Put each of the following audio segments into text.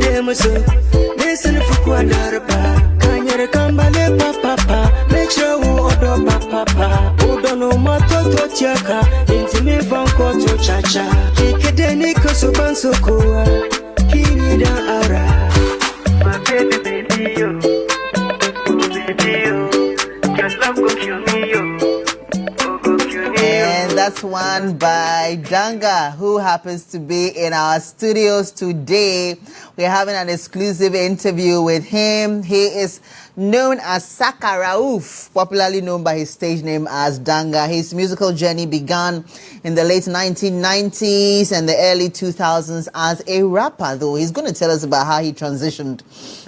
demuso listen for quadarapa kanyere kambale papa nature odo papa odo no mato to tiaka intime banko to chacha kikede ni kosubanso koa kinida ara my baby yo your love go kill me yo. And that's one by Danga, who happens to be in our studios today. We're having an exclusive interview with him. He is known as Saka Rauf, popularly known by his stage name as Danga. His musical journey began in the late 1990s and the early 2000s as a rapper, though he's going to tell us about how he transitioned.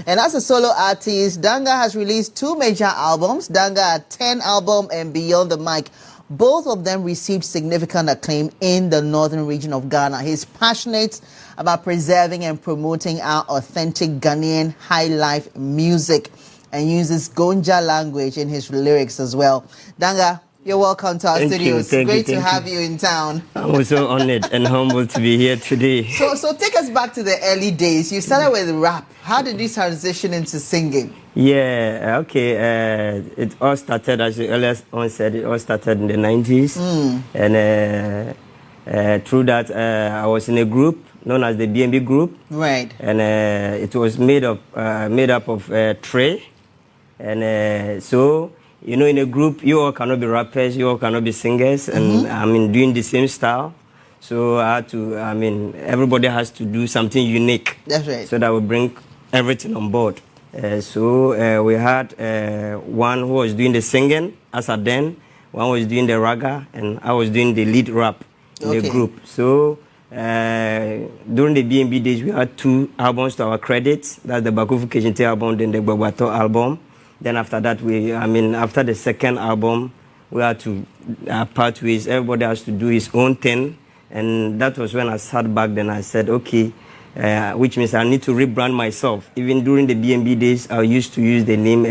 And as a solo artist, Danga has released 2 major albums, Danga 10 album and Beyond the Mic. Both of them received significant acclaim in the northern region of Ghana. He's passionate about preserving and promoting our authentic Ghanaian high life music and uses Gonja language in his lyrics as well. Danga, you're welcome to our studios. Great to have you in town. I'm so honored and humbled to be here today. So take us back to the early days. You started with rap. How did you transition into singing? Yeah, okay. It all started, as you earlier on said, it all started in the 90s. And through that, I was in a group known as the B&B group. Right. And it was made up of Trey. And so, you know, in a group, you all cannot be rappers, you all cannot be singers. And I mean, doing the same style. So I had to, I mean, everybody has to do something unique. That's right. So that would bring everything on board. So we had one who was doing the singing as a then, one was doing the raga, and I was doing the lead rap in the group. So during the B&B days, we had 2 albums to our credits. That's the Bakufu Kejinte album, then the Babato album. Then after that, after the second album, we had to part ways. Everybody has to do his own thing. And that was when I sat back, then I said, okay, which means I need to rebrand myself. Even during the B&B days, I used to use the name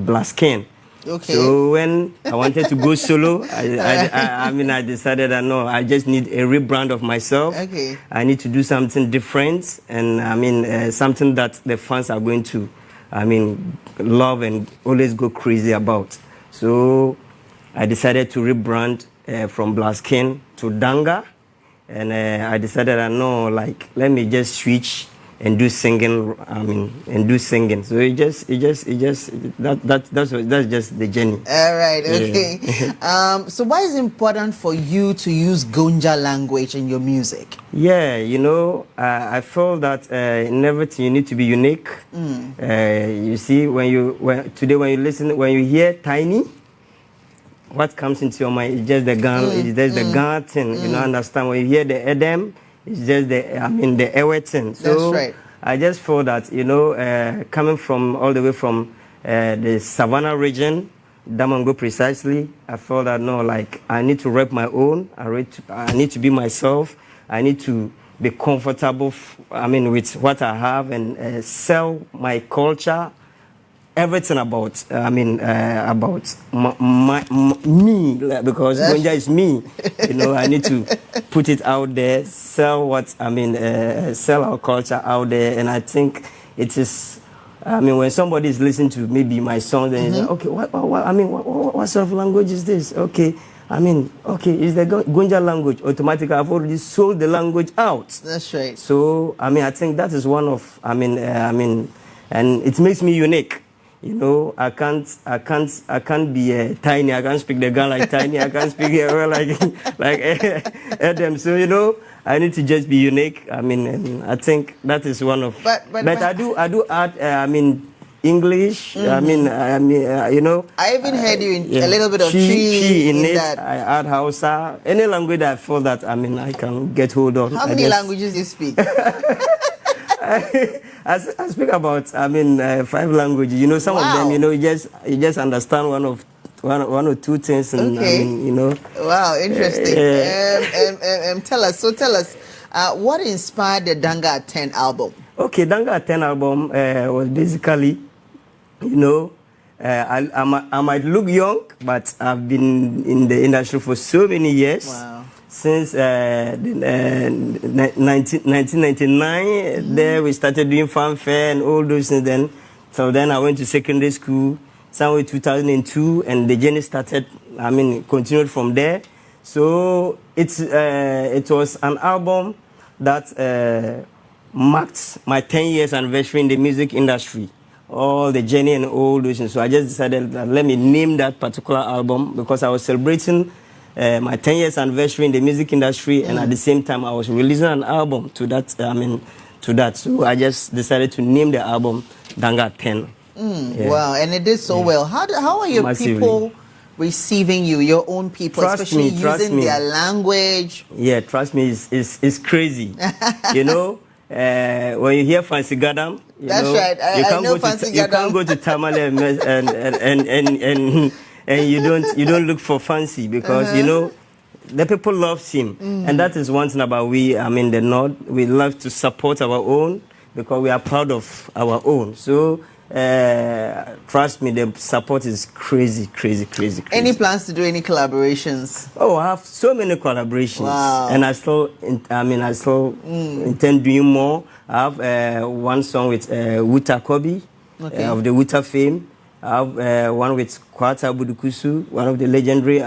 Blaskin. Okay. So when I wanted to go solo, I decided that no, I just need a rebrand of myself. Okay. I need to do something different, and something that the fans are going to, love and always go crazy about. So I decided to rebrand from Blaskin to Danga. And I decided that no, like, let me just switch and do singing. So that's just the journey. All right, okay. Yeah. So why is it important for you to use Gonja language in your music? Yeah, you know, I feel that in everything you need to be unique. You see, when you hear Tiny, what comes into your mind is just the gun, it's just the gun thing. You know, understand? When you hear the Edem, it's just the Ewe thing. So that's right. I just feel that, you know, coming from all the way from the Savannah region, Damango precisely, I felt that no, like, I need to rep my own. I need to be myself. I need to be comfortable, with what I have and sell my culture. Everything about, about me, because Gonja is me. You know, I need to put it out there, sell sell our culture out there. And I think it is, when somebody is listening to maybe my song, then you say, okay, what sort of language is this? Okay, it's the Gonja language. Automatically, I've already sold the language out. That's right. So, I think that is one of, and it makes me unique. You know, I can't be Tiny. I can't speak the gun like Tiny. I can't speak like Adam. So, you know, I need to just be unique. And I think that is one of. But I do add. English. You know. I even heard you in a little bit of she in it. That. I add Hausa. Any language that I feel that I can get hold of. How many languages do you speak? I speak about 5 languages. You know, some of them, you know, you just understand one or two things, and you know. Wow, interesting. Tell us, what inspired the Danga 10 album? Okay, Danga 10 album was basically, you know, I might look young, but I've been in the industry for so many years. Wow. since 1999. There we started doing fanfare and all those things. Then, so then I went to secondary school, somewhere 2002, and the journey started. I mean, continued from there. So it was an album that marked my 10 years anniversary in the music industry. All the journey and all those things. So I just decided that let me name that particular album because I was celebrating my 10 years anniversary in the music industry, and at the same time I was releasing an album to that. So I just decided to name the album Danga 10. Yeah. Wow, and it did so well. How are your people receiving you, your own people, especially using their language? Yeah, trust me, it's crazy. You know, when you hear Fancy Gadam, that's right. I know Fancy Gadam. You can't go to Tamale and you don't look for Fancy because you know the people love him, and that is one thing about we. I mean, the North, we love to support our own because we are proud of our own. So. Trust me, the support is crazy. Any plans to do any collaborations? Oh, I have so many collaborations. Wow. And I still intend doing more. I have one song with Wuta Kobi of the Wuta fame. I have one with Kwata Budukusu, one of the legendary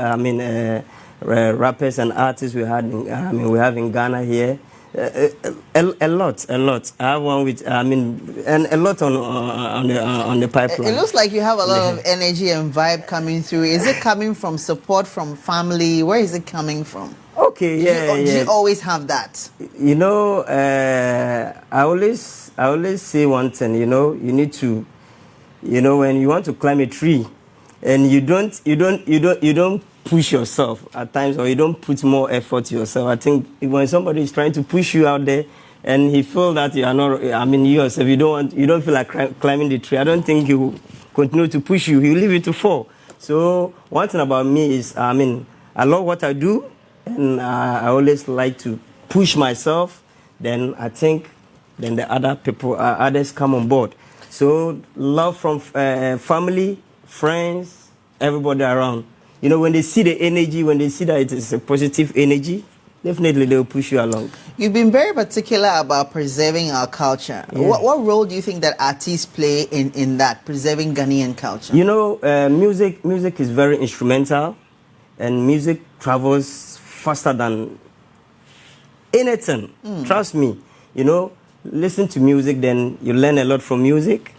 rappers and artists we have in Ghana here. A lot. I have one with, and a lot on the pipeline. It looks like you have a lot of energy and vibe coming through. Is it coming from support from family? Where is it coming from? Okay, Do you always have that? You know, I always say one thing. You know, you need to, you know, when you want to climb a tree, and you don't push yourself at times, or you don't put more effort to yourself. I think when somebody is trying to push you out there and he feels that you are not, you yourself, you don't feel like climbing the tree, I don't think he will continue to push you. He will leave you to fall. So one thing about me is, I love what I do, and I always like to push myself. Then I think then the other people, others come on board. So love from family, friends, everybody around. You know, when they see the energy, when they see that it is a positive energy, definitely they will push you along. You've been very particular about preserving our culture. Yeah. What role do you think that artists play in that, preserving Ghanaian culture? You know, music is very instrumental, and music travels faster than anything. Trust me. You know, listen to music, then you learn a lot from music.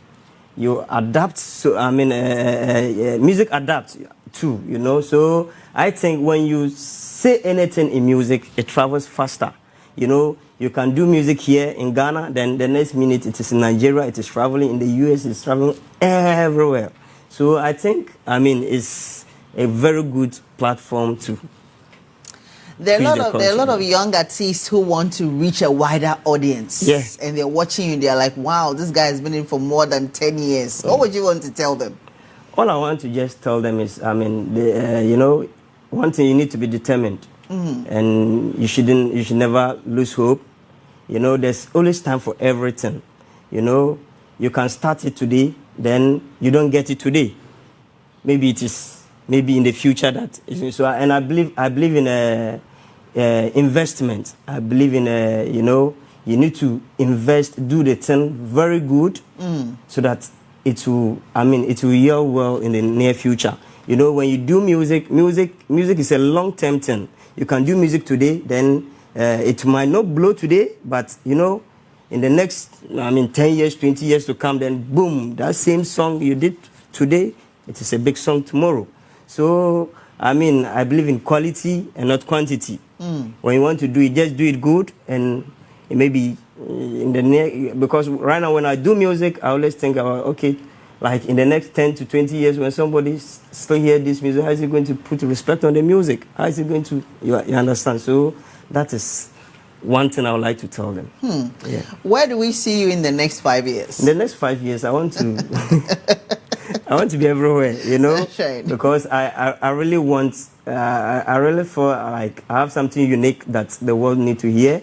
You adapt. So, music adapts too, you know. So I think when you say anything in music, it travels faster. You know, you can do music here in Ghana, then the next minute it is in Nigeria, it is traveling in the US, it's traveling everywhere. So I think, it's a very good platform to. There are a lot of young artists who want to reach a wider audience. Yes. And they're watching you, they're like, wow, this guy has been in for more than 10 years. What would you want to tell them? All I want to just tell them is, you know, one thing, you need to be determined, and you should never lose hope. You know, there's always time for everything. You know, you can start it today, then you don't get it today. Maybe it is, maybe in the future that. So, and I believe in investment. I believe in you know, you need to invest, do the thing very good, so that it will yield well in the near future. You know, when you do music is a long-term thing. You can do music today, then it might not blow today, but you know, in the next 10 years, 20 years to come, then boom, that same song you did today, it is a big song tomorrow. So I believe in quality and not quantity. When you want to do it, just do it good, and maybe in the near, because right now when I do music, I always think about, okay, like in the next 10 to 20 years, when somebody still hear this music, how is he going to put respect on the music? How is he going to, you understand? So that is one thing I would like to tell them. Yeah. Where do we see you in the next 5 years? In the next 5 years, I want to I want to be everywhere, you know. That's right. Because I really want, I really feel like I have something unique that the world need to hear.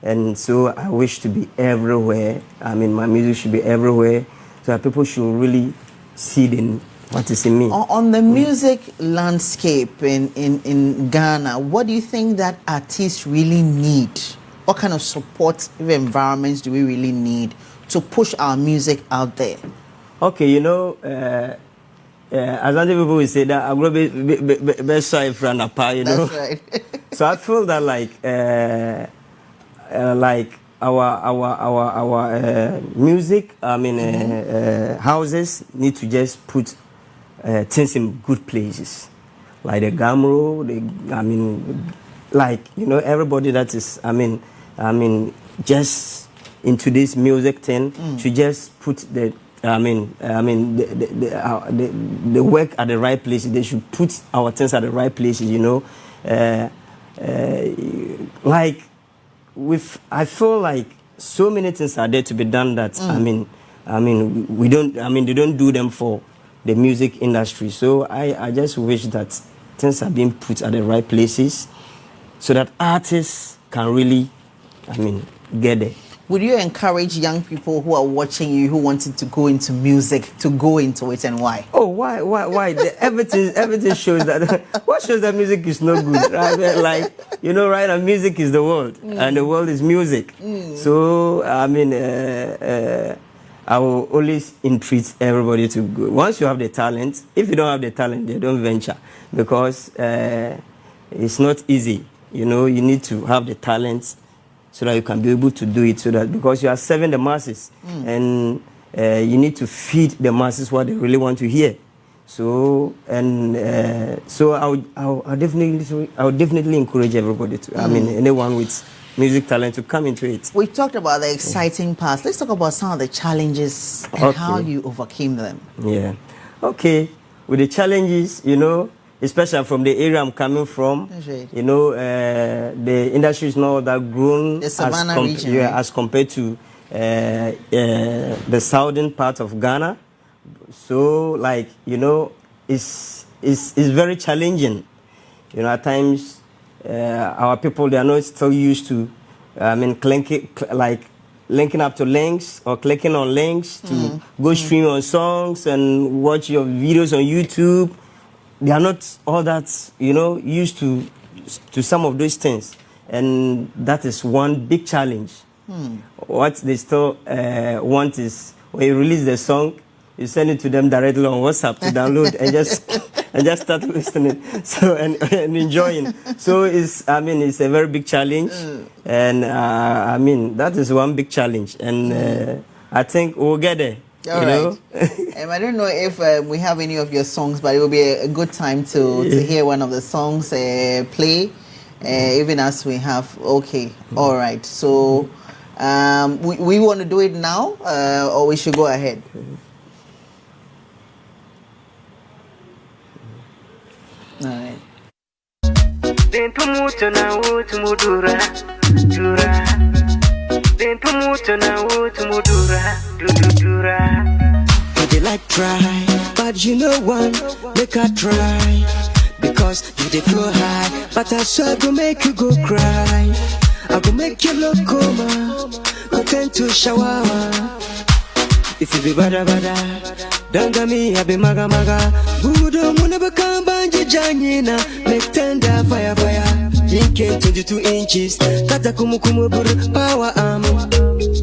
And so I wish to be everywhere. My music should be everywhere, so that people should really see what is in me. On the music landscape in Ghana, what do you think that artists really need? What kind of support environments do we really need to push our music out there? Okay, you know, as other people will say that I'm going to be best side for an apa, you know. That's right. So I feel that like our music, I mean, houses need to just put things in good places, like the Gamro, like, you know, everybody that is, I mean, just into this music thing should just put the work at the right places. They should put our things at the right places, you know. Like I feel like so many things are there to be done that they don't do them for the music industry. So I just wish that things are being put at the right places so that artists can really, get there. Would you encourage young people who are watching you, who wanted to go into music, to go into it, and why? Oh, why? Everything shows that. What shows that music is no good, right? Like, you know, right? And music is the world, and the world is music. So, I will always entreat everybody to go. Once you have the talent, if you don't have the talent, they don't venture, because it's not easy. You know, you need to have the talent so that you can be able to do it, so that, because you are serving the masses, and you need to feed the masses what they really want to hear. So I would definitely encourage everybody to, anyone with music talent to come into it. We talked about the exciting past. Let's talk about some of the challenges and how you overcame them. Yeah. Okay. With the challenges, you know, especially from the area I'm coming from, you know, the industry is not that grown the Savannah region, right? As compared to the southern part of Ghana. So, like, you know, it's very challenging. You know, at times, our people, they are not still used to, linking up to links or clicking on links to go stream on songs and watch your videos on YouTube. They are not all that, you know, used to some of those things. And that is one big challenge. What they still want is, when you release the song, you send it to them directly on WhatsApp to download and just start listening, so and enjoying. So it's a very big challenge, and that is one big challenge, and I think we'll get there. All right. I don't know if we have any of your songs, but it will be a good time to hear one of the songs play, even as we have. Okay. All right. So we want to do it now, or we should go ahead. All right. They like try, but you know one, make her try. Because you dey flow high, but I swear I go make you go cry. I go make you look coma, go tend to shower. If you be bada bada, Danga me, I be maga maga. Budo muna become banji janina, make tender fire fire. Jinke 22 inches, kata kumu kumu buru power arm.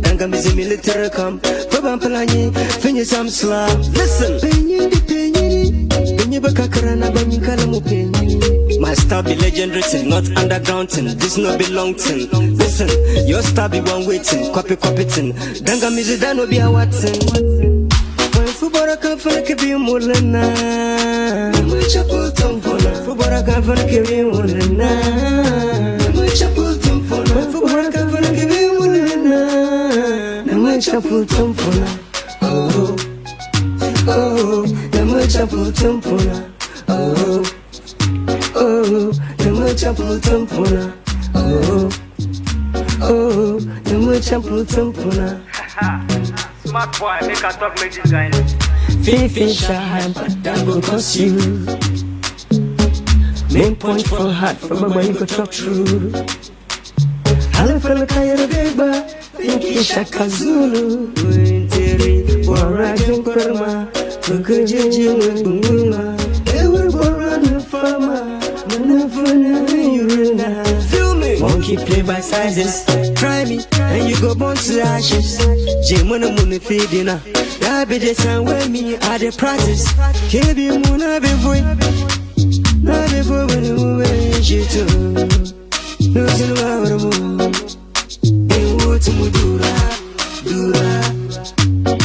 Danga me the military camp, Babam Palani, finish some slam. Listen, my star be legendary thing, not underground thing. This no be long thing. Listen, your star be one waiting, copy thing. Danga me the no be a Watson. Fubara kafana kebi mulana, mucha putumpona. Fubara kafana kebi mulana, mucha putumpona. Fubara kafana kebi mulana, mucha putumpona. Oh, oh, mucha putumpona. Oh, oh, mucha putumpona. Oh, oh, mucha putumpona. Smart boy, make a talk like this guy. Fifi shy, but that will cost you. Main point for heart, for mama you go talk true. Hala fala kaya beba, Fifi shaka Zulu. Winteri, wara jumkarma, Fukujeje Bunguma, Ever Borana Farmer, Manafuna Urina. Feel me, monkey play by sizes. Try me, and you go born to ashes. Jimona Muni feedina. That be the time when me I the practice. Kebi Muna be boy. Not before when you move you too. No to the moon. In what to Mudura, Dura.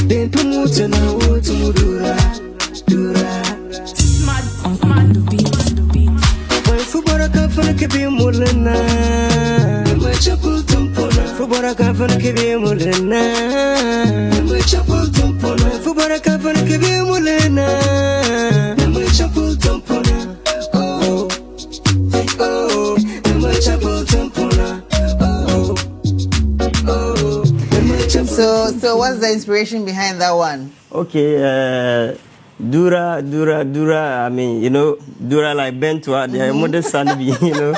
Then to Mutana, what to Mudura, Dura. Smart on the beat. When Fubara come for the Kabi Mulana, my chapel Tumpona, Fubara come for the Kabi Mulana, my chapel Tumpona, Fubara come for the Kabi Mulana, my chapel Tumpona. Oh, oh, my chapel Tumpona. Oh, oh, my chapel. So what's the inspiration behind that one? Okay, Dura. I mean, you know, Dura like Bentua, the modest son, you know.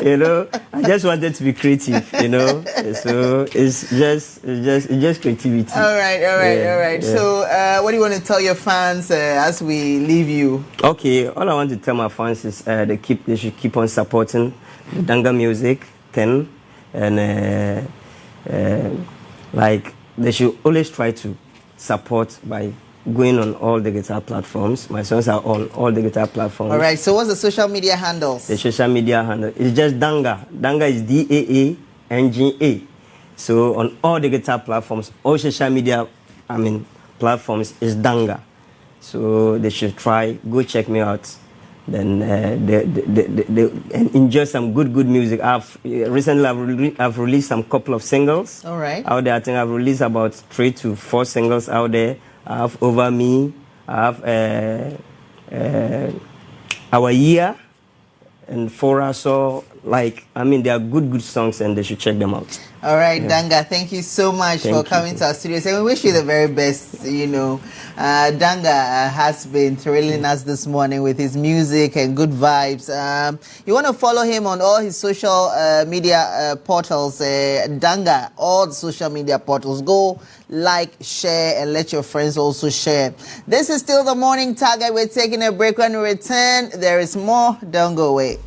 You know, I just wanted to be creative, you know. So it's just creativity. All right. Yeah. So what do you want to tell your fans as we leave you? Okay, all I want to tell my fans is they should keep on supporting the Danga music thing, and like they should always try to support by going on all the guitar platforms. My songs are on all the guitar platforms. All right. So what's the social media handles? The social media handle is just Danga. Danga is DAANGA. So on all the guitar platforms, all social media, platforms is Danga. So they should try. Go check me out. Then they enjoy some good music. Recently I've released some couple of singles. All right. Out there, I think I've released about 3 to 4 singles out there. I have Over Me. I have Our Year and For Us. So they are good songs, and they should check them out. All right, yeah. Danga, thank you so much for coming to our studios, and we wish you the very best. You know, Danga has been thrilling us this morning with his music and good vibes. You want to follow him on all his social media portals, Danga, all the social media portals. Go like, share, and let your friends also share. This is still the morning target. We're taking a break. When we return, there is more. Don't go away.